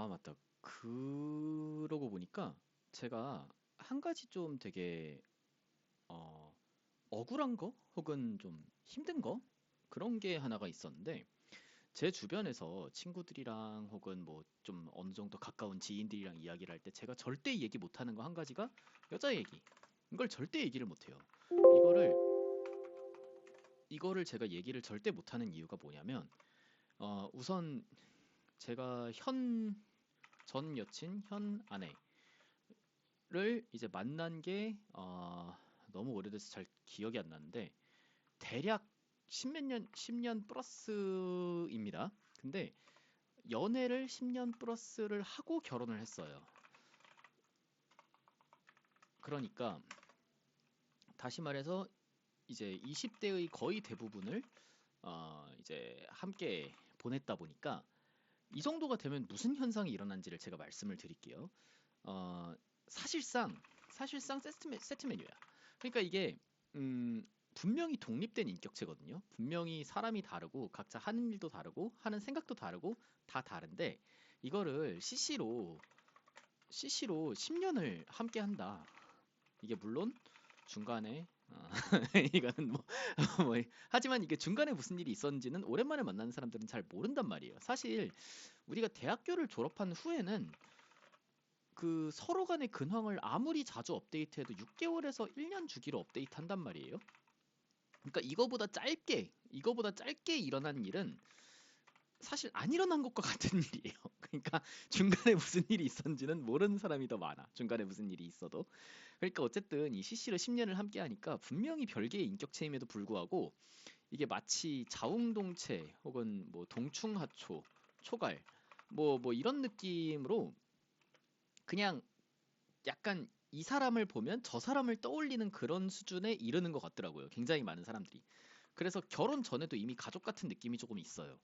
아, 맞다. 그러고 보니까 제가 한 가지 좀 되게 어, 억울한 거 혹은 좀 힘든 거 그런 게 하나가 있었는데 제 주변에서 친구들이랑 혹은 뭐 좀 어느 정도 가까운 지인들이랑 이야기를 할 때 제가 절대 얘기 못하는 거 한 가지가 여자 얘기. 이걸 절대 얘기를 못해요. 이거를 이거를 제가 얘기를 절대 못하는 이유가 뭐냐면 우선 제가 전 여친, 현 아내 를 이제 만난 게 너무 오래돼서 잘 기억이 안 나는데 대략 십몇 년, 10년 플러스입니다. 근데 연애를 10년 플러스를 하고 결혼을 했어요. 그러니까 다시 말해서 이제 20대의 거의 대부분을 이제 함께 보냈다 보니까 이 정도가 되면 무슨 현상이 일어난지를 제가 말씀을 드릴게요. 어, 사실상 세트 메뉴야. 그러니까 이게 음, 분명히 독립된 인격체거든요. 분명히 사람이 다르고 각자 하는 일도 다르고 하는 생각도 다르고 다 다른데 이거를 CC로 10년을 함께 한다. 이게 물론 중간에 이거는 뭐 하지만 이게 중간에 무슨 일이 있었는지는 오랜만에 만나는 사람들은 잘 모른단 말이에요. 사실 우리가 대학교를 졸업한 후에는 그 서로 간의 근황을 아무리 자주 업데이트해도 6개월에서 1년 주기로 업데이트한단 말이에요. 그러니까 이거보다 짧게 일어난 일은 사실 안 일어난 것과 같은 일이에요. 그러니까 중간에 무슨 일이 있었는지는 모르는 사람이 더 많아. 중간에 무슨 일이 있어도. 그러니까 어쨌든 이 CC로 10년을 함께 하니까 분명히 별개의 인격체임에도 불구하고 이게 마치 자웅동체 혹은 뭐 동충하초, 초갈 뭐 이런 느낌으로 그냥 약간 이 사람을 보면 저 사람을 떠올리는 그런 수준에 이르는 것 같더라고요. 굉장히 많은 사람들이. 그래서 결혼 전에도 이미 가족 같은 느낌이 조금 있어요.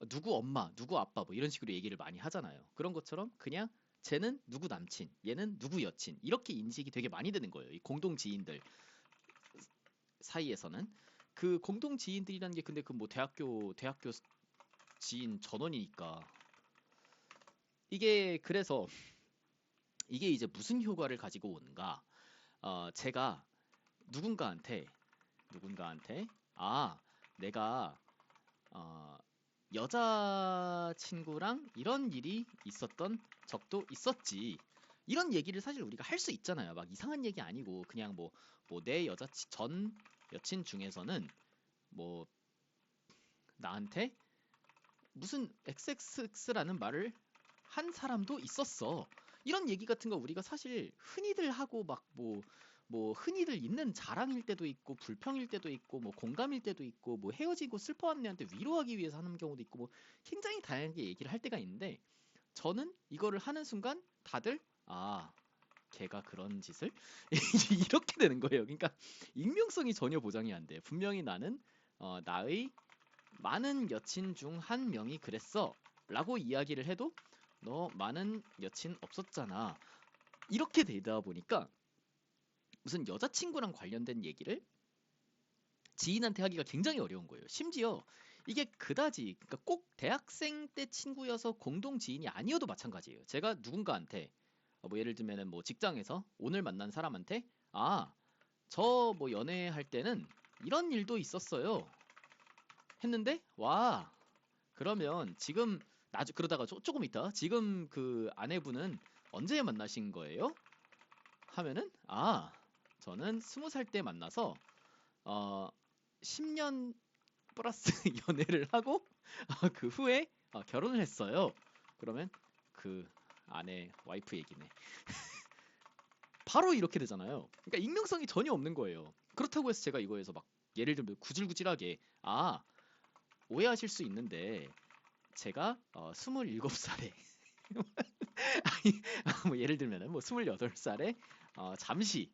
누구 엄마, 누구 아빠 뭐 이런 식으로 얘기를 많이 하잖아요. 그런 것처럼 그냥 쟤는 누구 남친, 얘는 누구 여친 이렇게 인식이 되게 많이 되는 거예요. 이 공동 지인들 사이에서는 그 공동 지인들이라는 게 근데 그 뭐 대학교 지인 전원이니까 이게 그래서 이게 이제 무슨 효과를 가지고 오는가? 제가 누군가한테 누군가한테 아 내가 어, 여자친구랑 이런 일이 있었던 적도 있었지. 이런 얘기를 사실 우리가 할 수 있잖아요. 막 이상한 얘기 아니고 그냥 뭐 내 전 여친 중에서는 뭐 나한테 무슨 XXX라는 말을 한 사람도 있었어. 이런 얘기 같은 거 우리가 사실 흔히들 하고 막 뭐 흔히들 있는 자랑일 때도 있고 불평일 때도 있고 뭐 공감일 때도 있고 뭐 헤어지고 슬퍼하는 애한테 위로하기 위해서 하는 경우도 있고 뭐 굉장히 다양하게 얘기를 할 때가 있는데 저는 이거를 하는 순간 다들 걔가 그런 짓을 이렇게 되는 거예요. 그러니까 익명성이 전혀 보장이 안 돼. 분명히 나는 나의 많은 여친 중 한 명이 그랬어. 라고 이야기를 해도 너 많은 여친 없었잖아. 이렇게 되다 보니까 무슨 여자친구랑 관련된 얘기를 지인한테 하기가 굉장히 어려운 거예요. 심지어 이게 그다지 그러니까 꼭 대학생 때 친구여서 공동 지인이 아니어도 마찬가지예요. 제가 누군가한테 뭐 예를 들면은 뭐 직장에서 오늘 만난 사람한테 저 뭐 연애할 때는 이런 일도 있었어요. 했는데 그러면 지금 그러다가 조금 있다. 지금 그 아내분은 언제 만나신 거예요? 하면은 저는 20살 때 만나서 어 10년 플러스 연애를 하고 그 후에 결혼을 했어요. 그러면 그 아내 와이프 얘기네. 바로 이렇게 되잖아요. 그러니까 익명성이 전혀 없는 거예요. 그렇다고 해서 제가 이거에서 막 예를 들면 구질구질하게 오해하실 수 있는데 제가 27살에 뭐 예를 들면은 뭐 28살에 잠시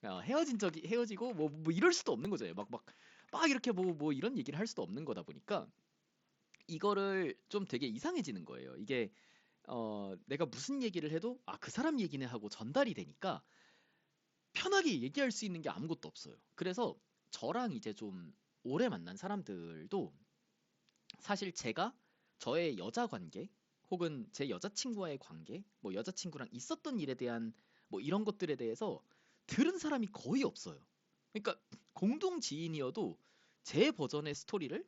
헤어지고 뭐 이럴 수도 없는 거죠. 막 이렇게 뭐 이런 얘기를 할 수도 없는 거다 보니까 이거를 좀 되게 이상해지는 거예요. 이게 내가 무슨 얘기를 해도 그 사람 얘기네 하고 전달이 되니까 편하게 얘기할 수 있는 게 아무것도 없어요. 그래서 저랑 이제 좀 오래 만난 사람들도 사실 제가 저의 여자 관계 혹은 제 여자친구와의 관계, 뭐 여자친구랑 있었던 일에 대한 뭐 이런 것들에 대해서 들은 사람이 거의 없어요. 그러니까 공동 지인이어도 제 버전의 스토리를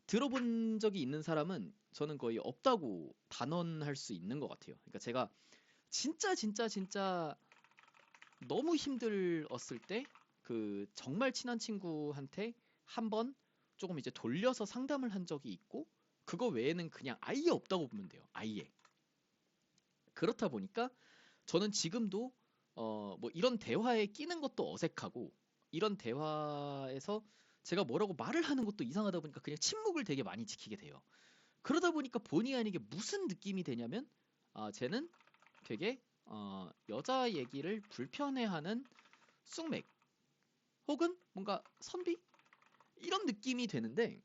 들어본 적이 있는 사람은 저는 거의 없다고 단언할 수 있는 것 같아요. 그러니까 제가 진짜 너무 힘들었을 때 그 정말 친한 친구한테 한번 조금 이제 돌려서 상담을 한 적이 있고, 그거 외에는 그냥 아예 없다고 보면 돼요. 아예. 그렇다 보니까 저는 지금도 뭐 이런 대화에 끼는 것도 어색하고, 이런 대화에서 제가 뭐라고 말을 하는 것도 이상하다 보니까 그냥 침묵을 되게 많이 지키게 돼요. 그러다 보니까 본의 아니게 무슨 느낌이 되냐면, 쟤는 되게 여자 얘기를 불편해하는 쑥맥, 혹은 뭔가 선비, 이런 느낌이 되는데,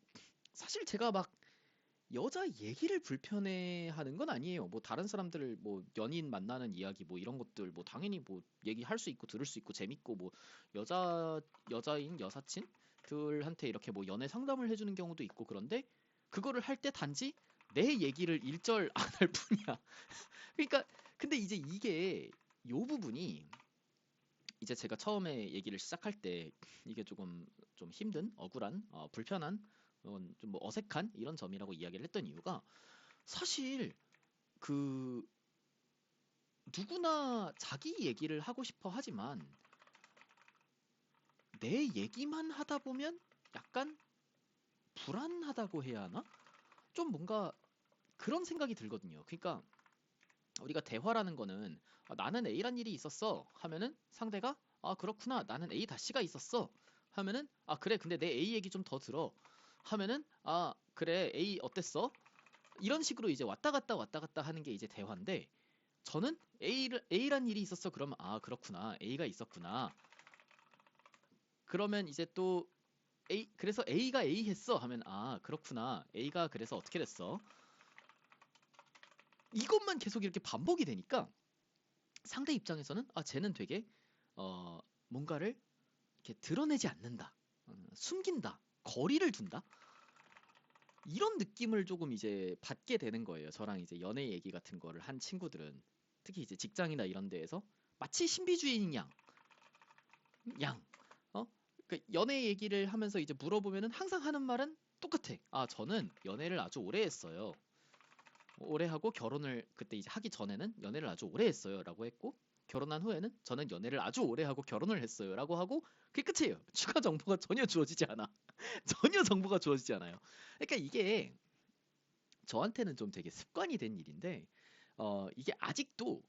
사실 제가 막 여자 얘기를 불편해하는 건 아니에요. 뭐 다른 사람들 뭐 연인 만나는 이야기 뭐 이런 것들 뭐 당연히 뭐 얘기할 수 있고 들을 수 있고 재밌고, 뭐 여자인 여사친들한테 이렇게 뭐 연애 상담을 해주는 경우도 있고, 그런데 그거를 할 때 단지 내 얘기를 일절 안 할 뿐이야. 그러니까 근데 이제 이게 요 부분이 이제 제가 처음에 얘기를 시작할 때 이게 조금 좀 힘든, 억울한, 불편한, 좀 뭐 어색한 이런 점이라고 이야기를 했던 이유가, 사실 그 누구나 자기 얘기를 하고 싶어 하지만 내 얘기만 하다 보면 약간 불안하다고 해야 하나? 좀 뭔가 그런 생각이 들거든요. 그러니까 우리가 대화라는 거는 나는 A란 일이 있었어 하면은 상대가 그렇구나, 나는 A 다시가 있었어 하면은 그래, 근데 내 A 얘기 좀 더 들어 하면은 그래, A 어땠어? 이런 식으로 이제 왔다 갔다 하는 게 이제 대화인데, 저는 A란 일이 있었어 그러면 그렇구나, A가 있었구나, 그러면 이제 또 그래서 A가 A 했어 하면 그렇구나, A가 그래서 어떻게 됐어, 이것만 계속 이렇게 반복이 되니까 상대 입장에서는 쟤는 되게 어, 뭔가를 이렇게 드러내지 않는다, 숨긴다, 거리를 둔다, 이런 느낌을 조금 이제 받게 되는 거예요. 저랑 이제 연애 얘기 같은 거를 한 친구들은, 특히 이제 직장이나 이런 데에서 마치 신비주의인 양, 어? 그 연애 얘기를 하면서 이제 물어보면은 항상 하는 말은 똑같아. 저는 연애를 아주 오래 했어요. 오래 하고 결혼을 그때 이제 하기 전에는 연애를 아주 오래 했어요라고 했고, 결혼한 후에는 저는 연애를 아주 오래 하고 결혼을 했어요라고 하고, 그게 끝이에요. 추가 정보가 전혀 주어지지 않아. 전혀 정보가 주어지지 않아요. 그러니까 이게 저한테는 좀 되게 습관이 된 일인데, 이게 아직도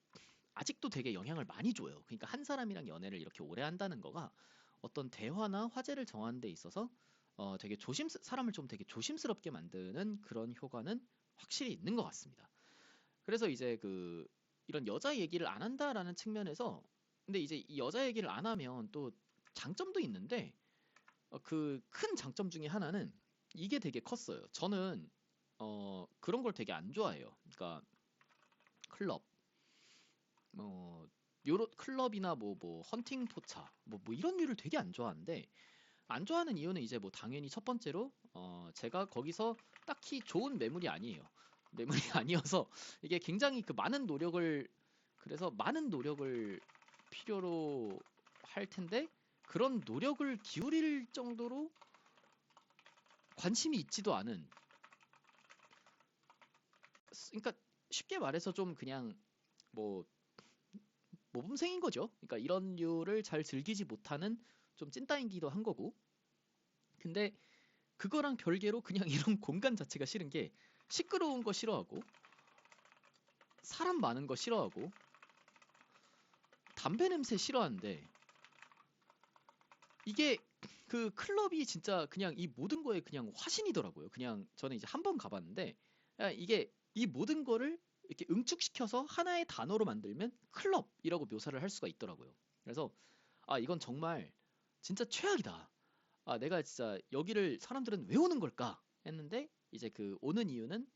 되게 영향을 많이 줘요. 그러니까 한 사람이랑 연애를 이렇게 오래 한다는 거가 어떤 대화나 화제를 정하는 데 있어서 되게 사람을 좀 되게 조심스럽게 만드는 그런 효과는 확실히 있는 것 같습니다. 그래서 이제 이런 여자 얘기를 안 한다라는 측면에서, 근데 이제 이 여자 얘기를 안 하면 또 장점도 있는데, 그 큰 장점 중에 하나는 이게 되게 컸어요. 저는 그런 걸 되게 안 좋아해요. 그러니까 클럽, 요런 클럽이나 뭐 헌팅 포차, 뭐 이런 류를 되게 안 좋아하는데, 안 좋아하는 이유는 이제 뭐 당연히 첫 번째로 제가 거기서 딱히 좋은 매물이 아니에요. 매물이 아니어서 이게 굉장히 많은 노력을, 그래서 많은 노력을 필요로 할 텐데, 그런 노력을 기울일 정도로 관심이 있지도 않은, 그러니까 쉽게 말해서 좀 그냥 뭐 모범생인 거죠. 그러니까 이런 류를 잘 즐기지 못하는 좀 찐따이기도 한 거고. 근데 그거랑 별개로 그냥 이런 공간 자체가 싫은 게, 시끄러운 거 싫어하고, 사람 많은 거 싫어하고, 담배 냄새 싫어하는데, 이게 클럽이 진짜 그냥 이 모든 거에 그냥 화신이더라고요. 그냥 저는 이제 한 번 가봤는데, 이게 이 모든 거를 이렇게 응축시켜서 하나의 단어로 만들면 클럽이라고 묘사를 할 수가 있더라고요. 그래서 이건 정말 진짜 최악이다. 내가 진짜 여기를 사람들은 왜 오는 걸까? 했는데, 이제 오는 이유는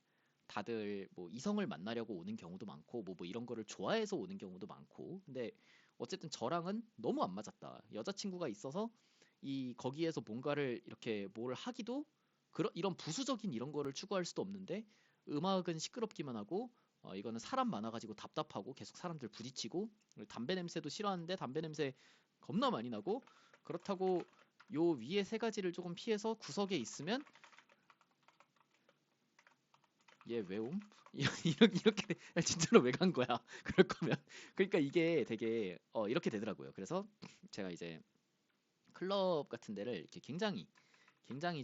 다들 뭐 이성을 만나려고 오는 경우도 많고, 뭐 이런 거를 좋아해서 오는 경우도 많고, 근데 어쨌든 저랑은 너무 안 맞았다. 여자친구가 있어서 거기에서 뭔가를 이렇게 뭘 하기도 이런 부수적인 이런 거를 추구할 수도 없는데 음악은 시끄럽기만 하고 이거는 사람 많아가지고 답답하고 계속 사람들 부딪히고 담배 냄새도 싫어하는데 담배 냄새 겁나 많이 나고 그렇다고 요 위에 세 가지를 조금 피해서 구석에 있으면 얘 왜 옴? 이렇게 진짜로 왜 간 거야? 그럴 거면 그러니까 이게 되게 이렇게 되더라고요. 그래서 제가 이제 클럽 같은 데를 이렇게 굉장히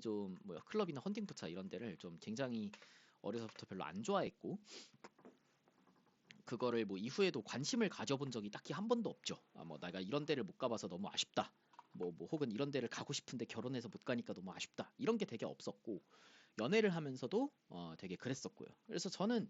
좀 뭐 클럽이나 헌팅포차 이런 데를 좀 굉장히 어려서부터 별로 안 좋아했고 그거를 뭐 이후에도 관심을 가져본 적이 딱히 한 번도 없죠. 뭐 내가 이런 데를 못 가봐서 너무 아쉽다. 뭐 혹은 이런 데를 가고 싶은데 결혼해서 못 가니까 너무 아쉽다. 이런 게 되게 없었고 연애를 하면서도 되게 그랬었고요. 그래서 저는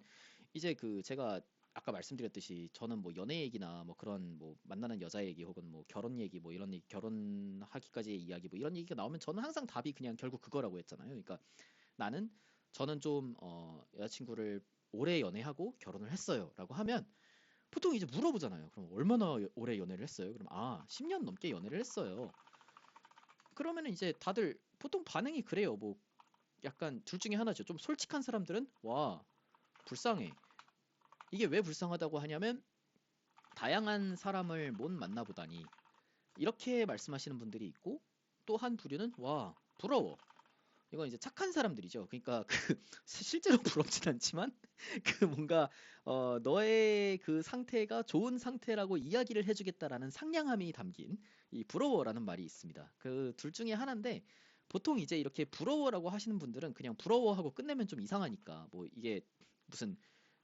이제 그 제가 아까 말씀드렸듯이 저는 뭐 연애 얘기나 뭐 그런 뭐 만나는 여자 얘기 혹은 뭐 결혼 얘기 뭐 이런 얘기 결혼하기까지의 이야기 뭐 이런 얘기가 나오면 저는 항상 답이 그냥 결국 그거라고 했잖아요. 그러니까 나는 저는 좀 여자친구를 오래 연애하고 결혼을 했어요라고 하면 보통 이제 물어보잖아요. 그럼 얼마나 오래 연애를 했어요? 그럼 10년 넘게 연애를 했어요. 그러면은 이제 다들 보통 반응이 그래요. 뭐 약간 둘 중에 하나죠. 좀 솔직한 사람들은 와 불쌍해. 이게 왜 불쌍하다고 하냐면 다양한 사람을 못 만나보다니 이렇게 말씀하시는 분들이 있고 또 한 부류는 와 부러워. 이건 이제 착한 사람들이죠. 그러니까 그 실제로 부럽진 않지만 그 뭔가 너의 그 상태가 좋은 상태라고 이야기를 해주겠다라는 상냥함이 담긴 이 부러워라는 말이 있습니다. 그 둘 중에 하나인데 보통 이제 이렇게 부러워라고 하시는 분들은 그냥 부러워하고 끝내면 좀 이상하니까 뭐 이게 무슨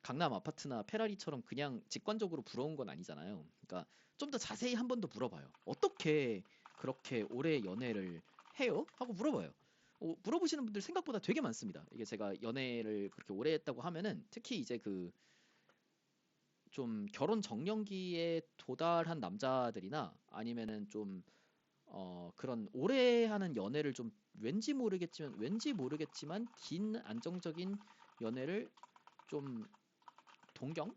강남 아파트나 페라리처럼 그냥 직관적으로 부러운 건 아니잖아요. 그러니까 좀 더 자세히 한 번 더 물어봐요. 어떻게 그렇게 오래 연애를 해요? 하고 물어봐요. 물어보시는 분들 생각보다 되게 많습니다. 이게 제가 연애를 그렇게 오래 했다고 하면은 특히 이제 그 좀 결혼 정년기에 도달한 남자들이나 아니면은 좀 그런 오래 하는 연애를 좀 왠지 모르겠지만 긴 안정적인 연애를 좀 동경하는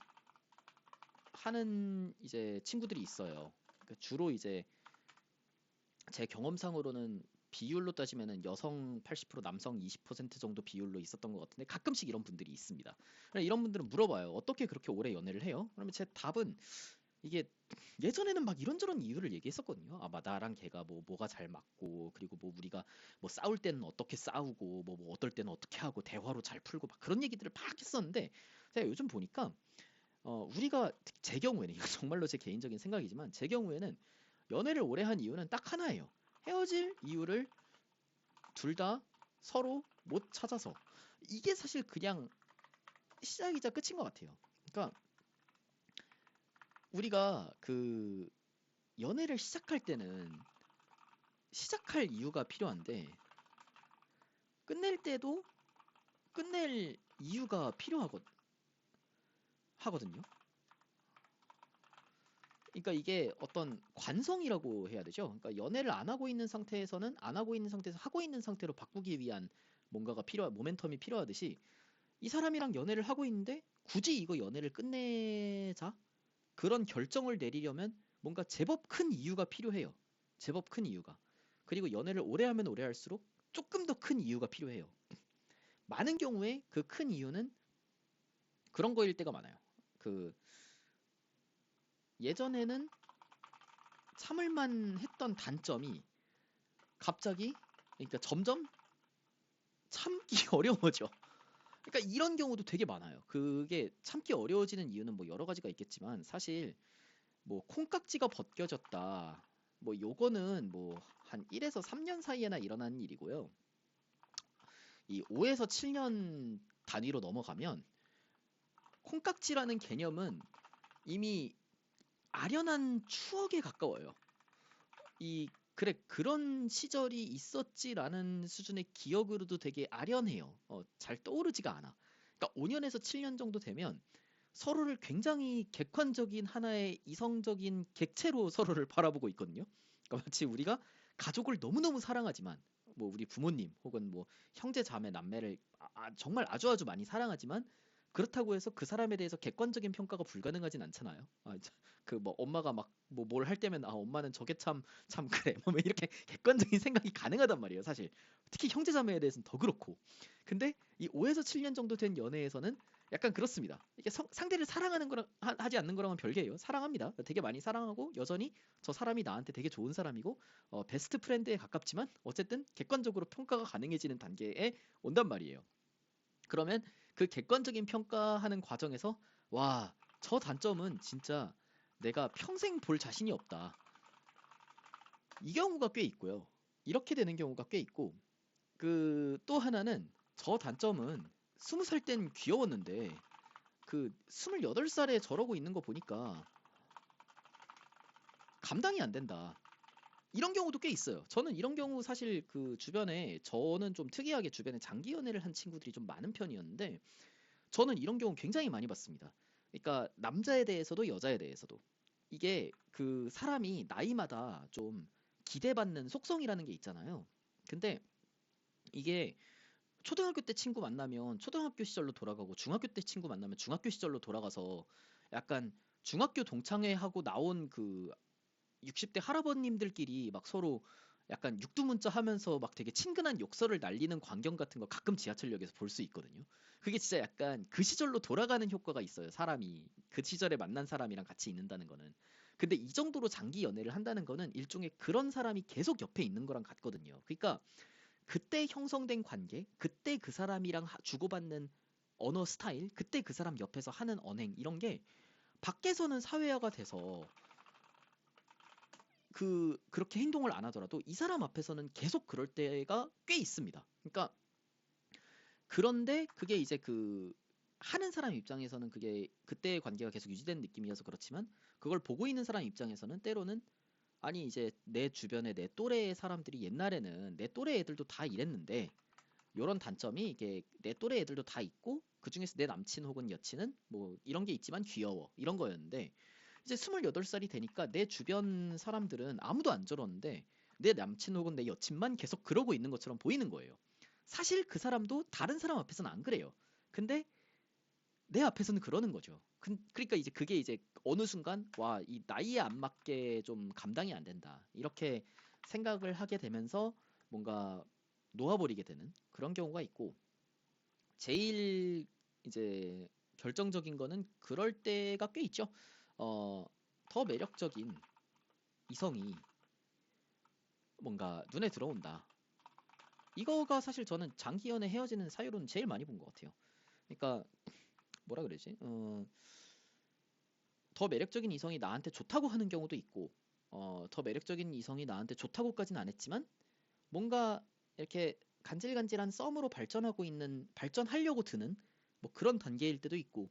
이제 친구들이 있어요. 그러니까 주로 이제 제 경험상으로는 비율로 따지면은 여성 80% 남성 20% 정도 비율로 있었던 것 같은데 가끔씩 이런 분들이 있습니다. 그래서 이런 분들은 물어봐요. 어떻게 그렇게 오래 연애를 해요? 그러면 제 답은 이게 예전에는 막 이런저런 이유를 얘기했었거든요. 막 나랑 걔가 뭐가 잘 맞고 그리고 뭐 우리가 뭐 싸울 때는 어떻게 싸우고 뭐 어떨 때는 어떻게 하고 대화로 잘 풀고 막 그런 얘기들을 막 했었는데 제가 요즘 보니까 우리가 제 경우에는 이거 정말로 제 개인적인 생각이지만 제 경우에는 연애를 오래 한 이유는 딱 하나예요. 헤어질 이유를 둘 다 서로 못 찾아서 이게 사실 그냥 시작이자 끝인 것 같아요. 그러니까 우리가 그 연애를 시작할 때는 시작할 이유가 필요한데 끝낼 때도 끝낼 이유가 하거든요. 그러니까 이게 어떤 관성이라고 해야 되죠. 그러니까 연애를 안 하고 있는 상태에서는 안 하고 있는 상태에서 하고 있는 상태로 바꾸기 위한 뭔가가 모멘텀이 필요하듯이 이 사람이랑 연애를 하고 있는데 굳이 이거 연애를 끝내자 그런 결정을 내리려면 뭔가 제법 큰 이유가 필요해요. 제법 큰 이유가. 그리고 연애를 오래 하면 오래 할수록 조금 더 큰 이유가 필요해요. 많은 경우에 그 큰 이유는 그런 거일 때가 많아요. 그 예전에는 참을만 했던 단점이 갑자기 그러니까 점점 참기 어려워져. 그러니까 이런 경우도 되게 많아요. 그게 참기 어려워지는 이유는 뭐 여러 가지가 있겠지만 사실 뭐 콩깍지가 벗겨졌다. 뭐 요거는 뭐 한 1에서 3년 사이에나 일어나는 일이고요. 이 5에서 7년 단위로 넘어가면 콩깍지라는 개념은 이미 아련한 추억에 가까워요. 그래 그런 시절이 있었지라는 수준의 기억으로도 되게 아련해요. 잘 떠오르지가 않아. 그러니까 5년에서 7년 정도 되면 서로를 굉장히 객관적인 하나의 이성적인 객체로 서로를 바라보고 있거든요. 그러니까 마치 우리가 가족을 너무너무 사랑하지만 뭐 우리 부모님 혹은 뭐 형제 자매 남매를 정말 아주 아주 많이 사랑하지만 그렇다고 해서 그 사람에 대해서 객관적인 평가가 불가능하진 않잖아요. 그 뭐 엄마가 막 뭐 뭘 할 때면 엄마는 저게 참 그래 뭐 이렇게 객관적인 생각이 가능하단 말이에요 사실. 특히 형제자매에 대해서는 더 그렇고. 근데 이 5에서 7년 정도 된 연애에서는 약간 그렇습니다. 이게 상대를 사랑하는 거랑 하지 않는 거랑은 별개예요. 사랑합니다. 되게 많이 사랑하고 여전히 저 사람이 나한테 되게 좋은 사람이고 베스트 프렌드에 가깝지만 어쨌든 객관적으로 평가가 가능해지는 단계에 온단 말이에요. 그러면 그 객관적인 평가하는 과정에서 와, 저 단점은 진짜 내가 평생 볼 자신이 없다. 이 경우가 꽤 있고요. 이렇게 되는 경우가 꽤 있고 그 또 하나는 저 단점은 20살 땐 귀여웠는데 그 28살에 저러고 있는 거 보니까 감당이 안 된다. 이런 경우도 꽤 있어요. 저는 이런 경우 사실 그 주변에 저는 좀 특이하게 주변에 장기 연애를 한 친구들이 좀 많은 편이었는데 저는 이런 경우 굉장히 많이 봤습니다. 그러니까 남자에 대해서도 여자에 대해서도 이게 그 사람이 나이마다 좀 기대받는 속성이라는 게 있잖아요. 근데 이게 초등학교 때 친구 만나면 초등학교 시절로 돌아가고 중학교 때 친구 만나면 중학교 시절로 돌아가서 약간 중학교 동창회하고 나온 그 60대 할아버님들끼리 막 서로 약간 육두문자 하면서 막 되게 친근한 욕설을 날리는 광경 같은 거 가끔 지하철역에서 볼 수 있거든요. 그게 진짜 약간 그 시절로 돌아가는 효과가 있어요. 사람이 그 시절에 만난 사람이랑 같이 있는다는 거는. 근데 이 정도로 장기 연애를 한다는 거는 일종의 그런 사람이 계속 옆에 있는 거랑 같거든요. 그러니까 그때 형성된 관계, 그때 그 사람이랑 주고받는 언어 스타일, 그때 그 사람 옆에서 하는 언행 이런 게 밖에서는 사회화가 돼서 그렇게 행동을 안 하더라도 이 사람 앞에서는 계속 그럴 때가 꽤 있습니다. 그러니까 그런데 그게 이제 그 하는 사람 입장에서는 그게 그때의 관계가 계속 유지된 느낌이어서 그렇지만 그걸 보고 있는 사람 입장에서는 때로는 아니 이제 내 주변에 내 또래의 사람들이 옛날에는 내 또래 애들도 다 이랬는데 요런 단점이 이게 내 또래 애들도 다 있고 그중에서 내 남친 혹은 여친은 뭐 이런 게 있지만 귀여워 이런 거였는데 이제 28살이 되니까 내 주변 사람들은 아무도 안 저러는데 내 남친 혹은 내 여친만 계속 그러고 있는 것처럼 보이는 거예요. 사실 그 사람도 다른 사람 앞에서는 안 그래요. 근데 내 앞에서는 그러는 거죠. 그러니까 이제 그게 이제 어느 순간 와, 이 나이에 안 맞게 좀 감당이 안 된다. 이렇게 생각을 하게 되면서 뭔가 놓아버리게 되는 그런 경우가 있고 제일 이제 결정적인 거는 그럴 때가 꽤 있죠. 어, 더 매력적인 이성이 뭔가 눈에 들어온다. 이거가 사실 저는 장기 연애 헤어지는 사유로는 제일 많이 본 것 같아요. 그러니까 뭐라 그러지? 더 매력적인 이성이 나한테 좋다고 하는 경우도 있고, 더 매력적인 이성이 나한테 좋다고까지는 안 했지만 뭔가 이렇게 간질간질한 썸으로 발전하려고 드는 뭐 그런 단계일 때도 있고,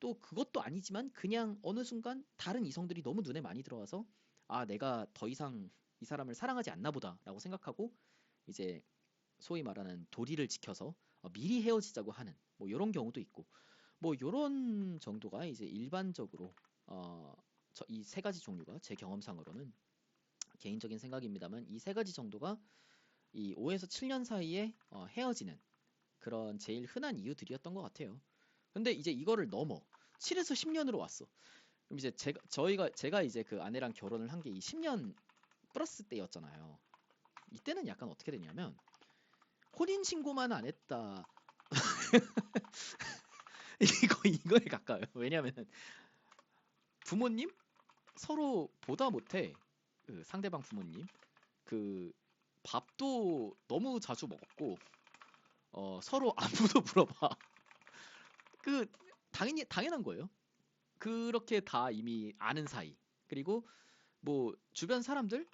또 그것도 아니지만 그냥 어느 순간 다른 이성들이 너무 눈에 많이 들어와서 아, 내가 더 이상 이 사람을 사랑하지 않나 보다라고 생각하고 이제 소위 말하는 도리를 지켜서 미리 헤어지자고 하는 뭐 이런 경우도 있고 뭐 요런 정도가 이제 일반적으로 어, 이 세 가지 종류가 제 경험상으로는 개인적인 생각입니다만 이 세 가지 정도가 이 5에서 7년 사이에 헤어지는 그런 제일 흔한 이유들이었던 것 같아요. 근데 이제 이거를 넘어 7에서 10년으로 왔어. 그럼 이제 제가 이제 그 아내랑 결혼을 한 게 이 10년 플러스 때였잖아요. 이때는 약간 어떻게 되냐면 혼인 신고만 안 했다. 이거에 가까워요. 왜냐면은 부모님 서로 보다 못해 그 상대방 부모님 그 밥도 너무 자주 먹었고 서로 안부도 물어봐. 그 당연히 당연한 거예요. 그렇게 다 이미 아는 사이. 그리고 뭐 주변 사람들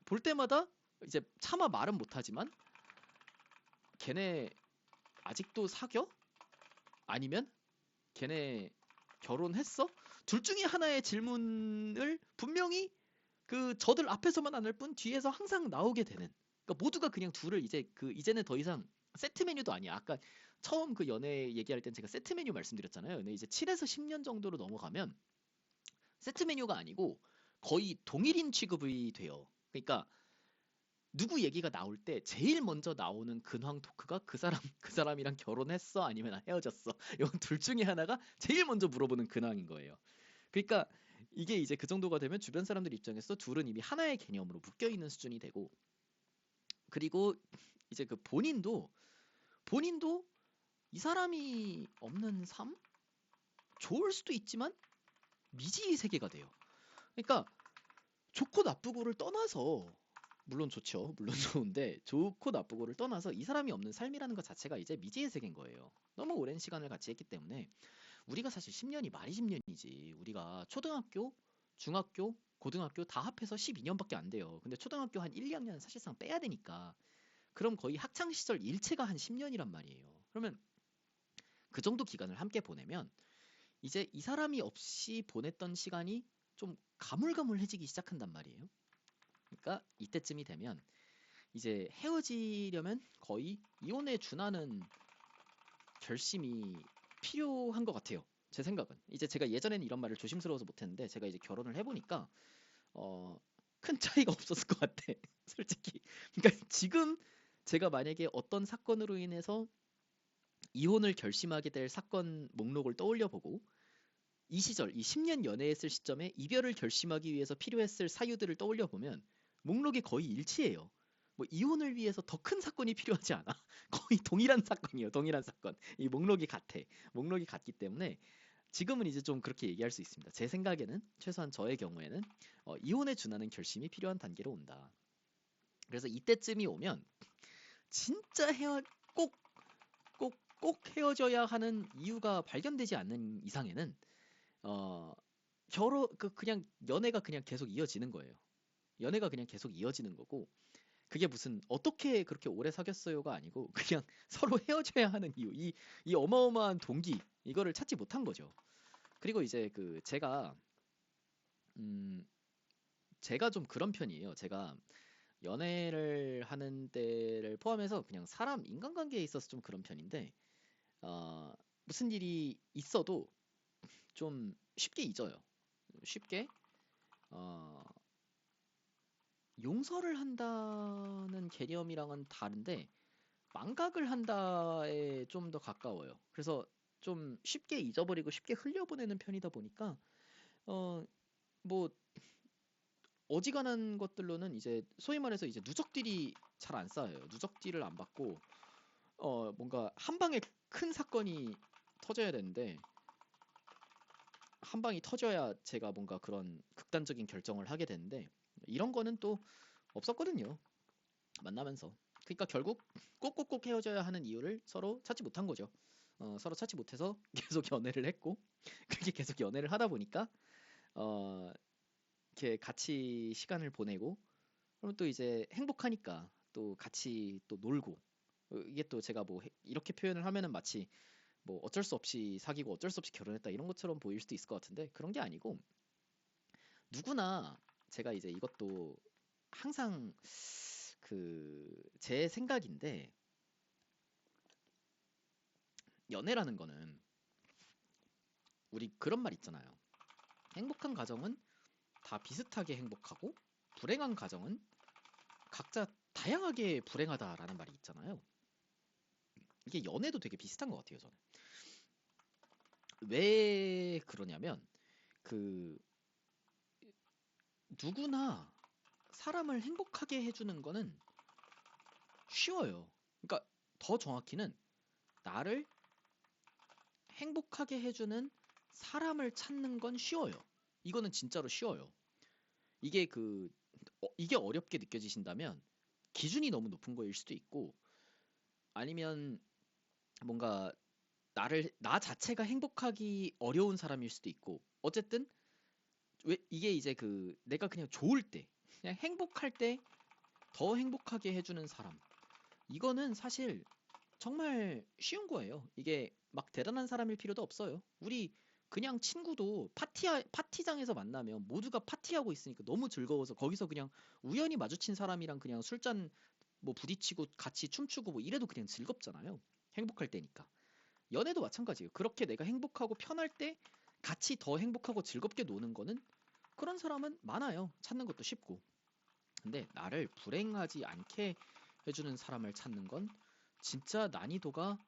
볼 때마다 이제 차마 말은 못하지만 걔네 아직도 사겨? 아니면 걔네 결혼했어? 둘 중에 하나의 질문을 분명히 그 저들 앞에서만 안 할 뿐 뒤에서 항상 나오게 되는. 그러니까 모두가 그냥 둘을 이제 그 이제는 더 이상 세트 메뉴도 아니야. 아까 처음 그 연애 얘기할 땐 제가 세트 메뉴 말씀드렸잖아요. 근데 이제 7에서 10년 정도로 넘어가면 세트 메뉴가 아니고 거의 동일인 취급이 돼요. 그러니까 누구 얘기가 나올 때 제일 먼저 나오는 근황 토크가 그 사람이랑 결혼했어? 아니면 헤어졌어? 이건 둘 중에 하나가 제일 먼저 물어보는 근황인 거예요. 그러니까 이게 이제 그 정도가 되면 주변 사람들 입장에서 둘은 이미 하나의 개념으로 묶여 있는 수준이 되고, 그리고 이제 그 본인도 이 사람이 없는 삶? 좋을 수도 있지만 미지의 세계가 돼요. 그러니까 좋고 나쁘고를 떠나서, 물론 좋죠. 물론 좋은데 좋고 나쁘고를 떠나서 이 사람이 없는 삶이라는 것 자체가 이제 미지의 세계인 거예요. 너무 오랜 시간을 같이 했기 때문에. 우리가 사실 10년이 말이 10년이지. 우리가 초등학교, 중학교, 고등학교 다 합해서 12년밖에 안 돼요. 근데 초등학교 한 1, 2학년 사실상 빼야 되니까 그럼 거의 학창 시절 일체가 한 10년이란 말이에요. 그러면 그 정도 기간을 함께 보내면 이제 이 사람이 없이 보냈던 시간이 좀 가물가물해지기 시작한단 말이에요. 그러니까 이때쯤이 되면 이제 헤어지려면 거의 이혼에 준하는 결심이 필요한 것 같아요. 제 생각은. 이제 제가 예전에는 이런 말을 조심스러워서 못했는데 제가 이제 결혼을 해보니까 어, 큰 차이가 없었을 것 같아. 솔직히. 그러니까 지금 제가 만약에 어떤 사건으로 인해서 이혼을 결심하게 될 사건 목록을 떠올려 보고 이 시절, 이 10년 연애했을 시점에 이별을 결심하기 위해서 필요했을 사유들을 떠올려 보면 목록이 거의 일치해요. 뭐 이혼을 위해서 더 큰 사건이 필요하지 않아. 거의 동일한 사건이에요. 동일한 사건. 이 목록이 같아. 목록이 같기 때문에 지금은 이제 좀 그렇게 얘기할 수 있습니다. 제 생각에는 최소한 저의 경우에는 이혼에 준하는 결심이 필요한 단계로 온다. 그래서 이때쯤이 오면 진짜 꼭, 꼭 헤어져야 하는 이유가 발견되지 않는 이상에는 어, 그냥 연애가 그냥 계속 이어지는 거예요. 연애가 그냥 계속 이어지는 거고, 그게 무슨 어떻게 그렇게 오래 사귀었어요가 아니고 그냥 서로 헤어져야 하는 이유, 이 어마어마한 동기 이거를 찾지 못한 거죠. 그리고 이제 그 음, 제가 좀 그런 편이에요. 제가 연애를 하는 때를 포함해서 그냥 사람 인간관계에 있어서 좀 그런 편인데, 어, 무슨 일이 있어도 좀 쉽게 잊어요. 쉽게 어, 용서를 한다는 개념이랑은 다른데 망각을 한다에 좀 더 가까워요. 그래서 좀 쉽게 잊어버리고 쉽게 흘려보내는 편이다 보니까 어, 뭐 어지간한 것들로는 이제 소위 말해서 이제 누적딜이 잘 안 쌓여요. 누적딜을 안 받고 뭔가 한 방에 큰 사건이 터져야 되는데 한 방이 터져야 제가 뭔가 그런 극단적인 결정을 하게 되는데 이런 거는 또 없었거든요. 만나면서. 그러니까 결국 꼭꼭꼭 헤어져야 하는 이유를 서로 찾지 못한 거죠. 서로 찾지 못해서 계속 연애를 했고 그렇게 계속 연애를 하다 보니까 어, 이렇게 같이 시간을 보내고 그러면 또 이제 행복하니까 또 같이 또 놀고 이게 또 제가 뭐 이렇게 표현을 하면은 마치 뭐 어쩔 수 없이 사귀고 어쩔 수 없이 결혼했다 이런 것처럼 보일 수도 있을 것 같은데 그런 게 아니고 누구나 제가 이제 이것도 항상 그 제 생각인데 연애라는 거는 우리 그런 말 있잖아요. 행복한 가정은 다 비슷하게 행복하고 불행한 가정은 각자 다양하게 불행하다라는 말이 있잖아요. 이게 연애도 되게 비슷한 것 같아요, 저는. 왜 그러냐면 그 누구나 사람을 행복하게 해주는 거는 쉬워요. 그러니까 더 정확히는 나를 행복하게 해주는 사람을 찾는 건 쉬워요. 이거는 진짜로 쉬워요. 이게 이게 어렵게 느껴지신다면 기준이 너무 높은 거일 수도 있고 아니면 뭔가 나 자체가 행복하기 어려운 사람일 수도 있고 어쨌든 왜 이게 이제 내가 그냥 좋을 때 그냥 행복할 때 더 행복하게 해주는 사람 이거는 사실 정말 쉬운 거예요. 이게 막 대단한 사람일 필요도 없어요. 우리 그냥 친구도 파티장에서 만나면 모두가 파티하고 있으니까 너무 즐거워서 거기서 그냥 우연히 마주친 사람이랑 그냥 술잔 뭐 부딪히고 같이 춤추고 뭐 이래도 그냥 즐겁잖아요. 행복할 때니까. 연애도 마찬가지예요. 그렇게 내가 행복하고 편할 때 같이 더 행복하고 즐겁게 노는 거는 그런 사람은 많아요. 찾는 것도 쉽고. 근데 나를 불행하지 않게 해주는 사람을 찾는 건 진짜 난이도가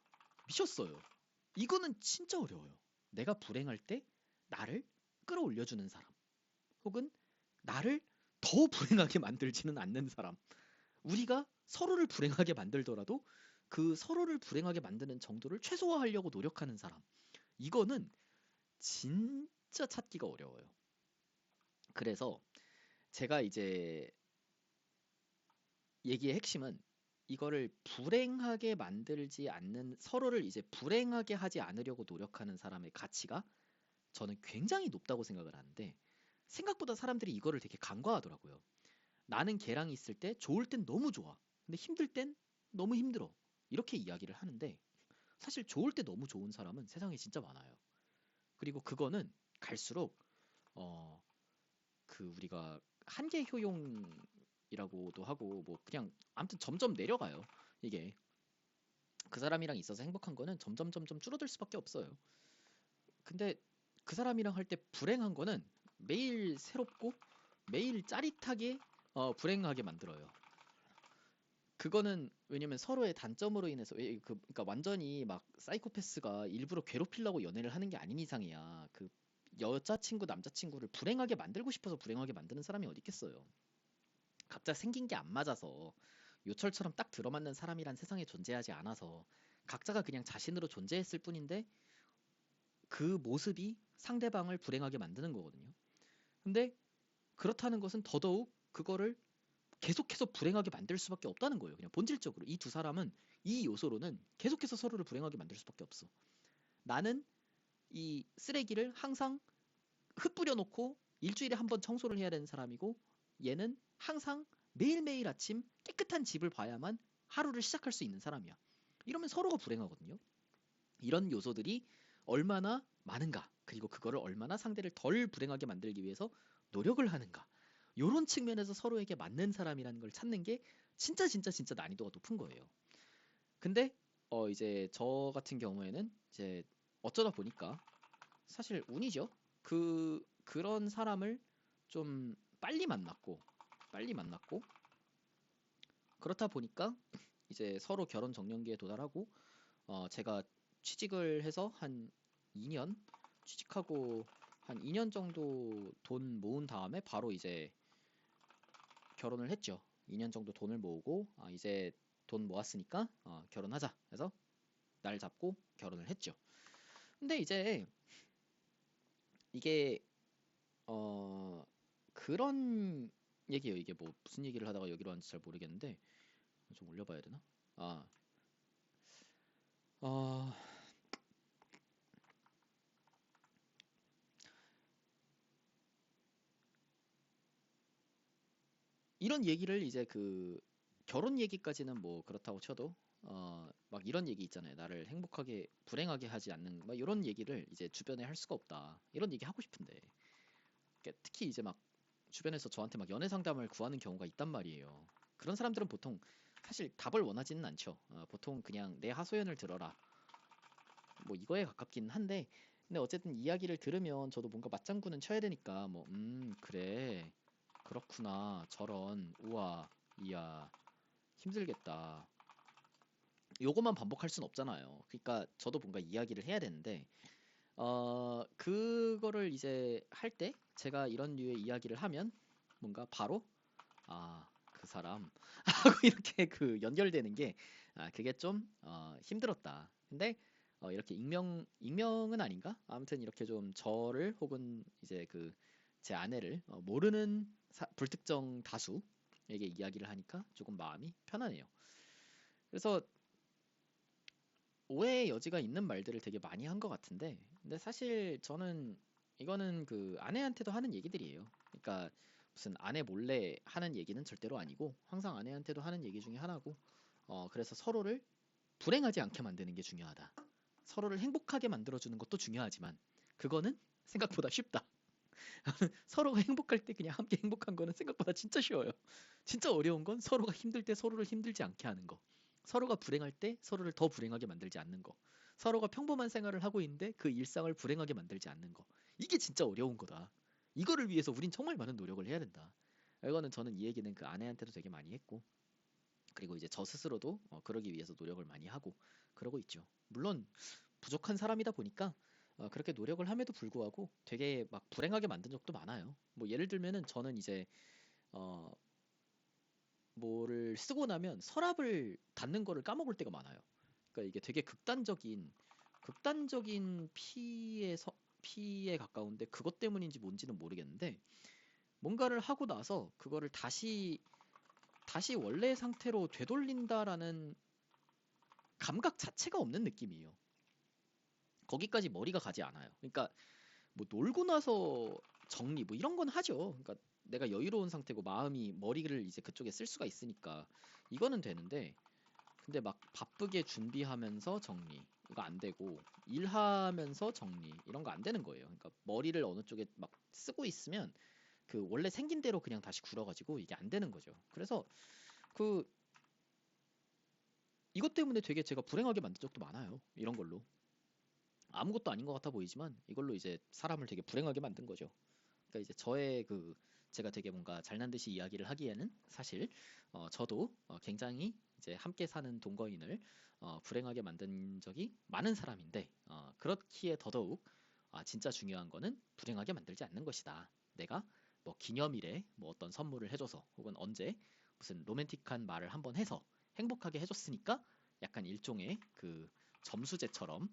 미쳤어요. 이거는 진짜 어려워요. 내가 불행할 때 나를 끌어올려주는 사람, 혹은 나를 더 불행하게 만들지는 않는 사람. 우리가 서로를 불행하게 만들더라도 그 서로를 불행하게 만드는 정도를 최소화하려고 노력하는 사람. 이거는 진짜 찾기가 어려워요. 그래서 제가 이제 얘기의 핵심은 이거를 불행하게 만들지 않는, 서로를 이제 불행하게 하지 않으려고 노력하는 사람의 가치가 저는 굉장히 높다고 생각을 하는데, 생각보다 사람들이 이거를 되게 간과하더라고요. 나는 걔랑 있을 때 좋을 땐 너무 좋아. 근데 힘들 땐 너무 힘들어. 이렇게 이야기를 하는데, 사실 좋을 때 너무 좋은 사람은 세상에 진짜 많아요. 그리고 그거는 갈수록 어, 우리가 한계 효용이라고도 하고, 뭐 그냥 아무튼 점점 내려가요. 이게 그 사람이랑 있어서 행복한 거는 점점 점점 줄어들 수밖에 없어요. 근데 그 사람이랑 할 때 불행한 거는 매일 새롭고 매일 짜릿하게 불행하게 만들어요. 그거는 왜냐면 서로의 단점으로 인해서 그러니까 완전히 막 사이코패스가 일부러 괴롭히려고 연애를 하는 게 아닌 이상이야. 그 여자친구 남자친구를 불행하게 만들고 싶어서 불행하게 만드는 사람이 어디 있겠어요. 각자 생긴 게 안 맞아서, 요철처럼 딱 들어맞는 사람이란 세상에 존재하지 않아서 각자가 그냥 자신으로 존재했을 뿐인데, 그 모습이 상대방을 불행하게 만드는 거거든요. 근데 그렇다는 것은 더더욱 그거를 계속해서 불행하게 만들 수밖에 없다는 거예요. 그냥 본질적으로 이 두 사람은 이 요소로는 계속해서 서로를 불행하게 만들 수밖에 없어. 나는 이 쓰레기를 항상 흩뿌려 놓고 일주일에 한 번 청소를 해야 되는 사람이고, 얘는 항상 매일매일 아침 깨끗한 집을 봐야만 하루를 시작할 수 있는 사람이야. 이러면 서로가 불행하거든요. 이런 요소들이 얼마나 많은가, 그리고 그거를 얼마나 상대를 덜 불행하게 만들기 위해서 노력을 하는가, 요런 측면에서 서로에게 맞는 사람이라는 걸 찾는 게 진짜 진짜 진짜 난이도가 높은 거예요. 근데 이제 저 같은 경우에는 이제 어쩌다 보니까 사실 운이죠. 그런 사람을 좀 빨리 만났고 그렇다 보니까 이제 서로 결혼 정년기에 도달하고, 제가 취직을 해서 한 2년 취직하고 한 2년 정도 돈 모은 다음에 바로 이제 결혼을 했죠. 2년 정도 돈을 모으고, 이제 돈 모았으니까 결혼하자 해서 날 잡고 결혼을 했죠. 근데 이제 이게 어 그런 얘기예요. 이게 뭐 무슨 얘기를 하다가 여기로 왔는지 잘 모르겠는데, 좀 올려봐야 되나? 아, 어, 이런 얘기를 이제 결혼 얘기까지는 뭐 그렇다고 쳐도, 막 이런 얘기 있잖아요. 나를 행복하게 불행하게 하지 않는, 막 이런 얘기를 이제 주변에 할 수가 없다. 이런 얘기 하고 싶은데, 특히 이제 막 주변에서 저한테 막 연애 상담을 구하는 경우가 있단 말이에요. 그런 사람들은 보통 사실 답을 원하지는 않죠. 보통 그냥 내 하소연을 들어라, 뭐 이거에 가깝긴 한데, 근데 어쨌든 이야기를 들으면 저도 뭔가 맞장구는 쳐야 되니까, 뭐 그래, 그렇구나, 저런, 우와, 이야, 힘들겠다, 요것만 반복할 순 없잖아요. 그러니까 저도 뭔가 이야기를 해야 되는데, 그거를 이제 할 때 제가 이런 류의 이야기를 하면 뭔가 바로 그 사람 하고 이렇게 연결되는 게, 그게 좀 힘들었다. 근데 이렇게 익명은 아닌가? 아무튼 이렇게 좀 저를, 혹은 이제 제 아내를 모르는 불특정 다수에게 이야기를 하니까 조금 마음이 편하네요. 그래서 오해의 여지가 있는 말들을 되게 많이 한 것 같은데, 근데 사실 저는 이거는 아내한테도 하는 얘기들이에요. 그러니까 무슨 아내 몰래 하는 얘기는 절대로 아니고, 항상 아내한테도 하는 얘기 중에 하나고, 그래서 서로를 불행하지 않게 만드는 게 중요하다. 서로를 행복하게 만들어주는 것도 중요하지만, 그거는 생각보다 쉽다. 서로가 행복할 때 그냥 함께 행복한 거는 생각보다 진짜 쉬워요. 진짜 어려운 건 서로가 힘들 때 서로를 힘들지 않게 하는 거. 서로가 불행할 때 서로를 더 불행하게 만들지 않는 거. 서로가 평범한 생활을 하고 있는데 그 일상을 불행하게 만들지 않는 거. 이게 진짜 어려운 거다. 이거를 위해서 우린 정말 많은 노력을 해야 된다. 이거는 저는 이 얘기는 그 아내한테도 되게 많이 했고, 그리고 이제 저 스스로도 그러기 위해서 노력을 많이 하고 그러고 있죠. 물론 부족한 사람이다 보니까 그렇게 노력을 함에도 불구하고 되게 막 불행하게 만든 적도 많아요. 뭐 예를 들면은 저는 이제 어 뭐를 쓰고 나면 서랍을 닫는 거를 까먹을 때가 많아요. 그러니까 이게 되게 극단적인 피에 가까운데, 그것 때문인지 뭔지는 모르겠는데 뭔가를 하고 나서 그거를 다시 원래 상태로 되돌린다라는 감각 자체가 없는 느낌이에요. 거기까지 머리가 가지 않아요. 그러니까 뭐 놀고 나서 정리 뭐 이런 건 하죠. 그러니까 내가 여유로운 상태고 마음이 머리를 이제 그쪽에 쓸 수가 있으니까 이거는 되는데, 근데 막 바쁘게 준비하면서 정리 이거 안 되고, 일하면서 정리 이런 거 안 되는 거예요. 그러니까 머리를 어느 쪽에 막 쓰고 있으면 그 원래 생긴 대로 그냥 다시 굴어가지고 이게 안 되는 거죠. 그래서 그 이것 때문에 되게 제가 불행하게 만든 적도 많아요. 이런 걸로 아무것도 아닌 것 같아 보이지만 이걸로 이제 사람을 되게 불행하게 만든 거죠. 그러니까 이제 저의 그 제가 되게 뭔가 잘난 듯이 이야기를 하기에는 사실 저도 굉장히 이제 함께 사는 동거인을 불행하게 만든 적이 많은 사람인데, 그렇기에 더더욱 진짜 중요한 거는 불행하게 만들지 않는 것이다. 내가 뭐 기념일에 뭐 어떤 선물을 해줘서 혹은 언제 무슨 로맨틱한 말을 한번 해서 행복하게 해줬으니까 약간 일종의 점수제처럼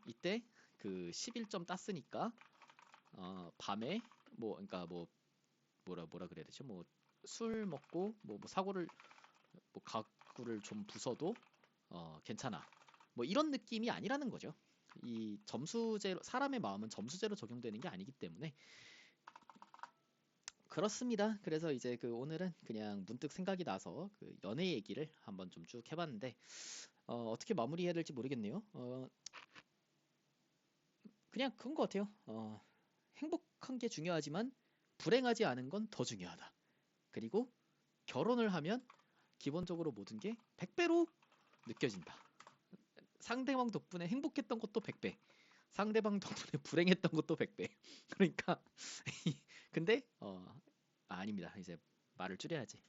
이때 그 11점 땄으니까 밤에 뭐 그러니까 뭐 뭐라 그래야 되죠? 뭐 술 먹고 뭐 사고를 뭐 가구를 좀 부숴도 괜찮아. 뭐 이런 느낌이 아니라는 거죠. 이 점수제로 사람의 마음은 점수제로 적용되는 게 아니기 때문에 그렇습니다. 그래서 이제 그 오늘은 그냥 문득 생각이 나서 그 연애 얘기를 한번 좀 쭉 해봤는데 어떻게 마무리해야 될지 모르겠네요. 그냥 그런 것 같아요. 행복한 게 중요하지만 불행하지 않은 건 더 중요하다. 그리고 결혼을 하면 기본적으로 모든 게 100배로 느껴진다. 상대방 덕분에 행복했던 것도 100배. 상대방 덕분에 불행했던 것도 100배. 그러니까 근데 아닙니다. 이제 말을 줄여야지.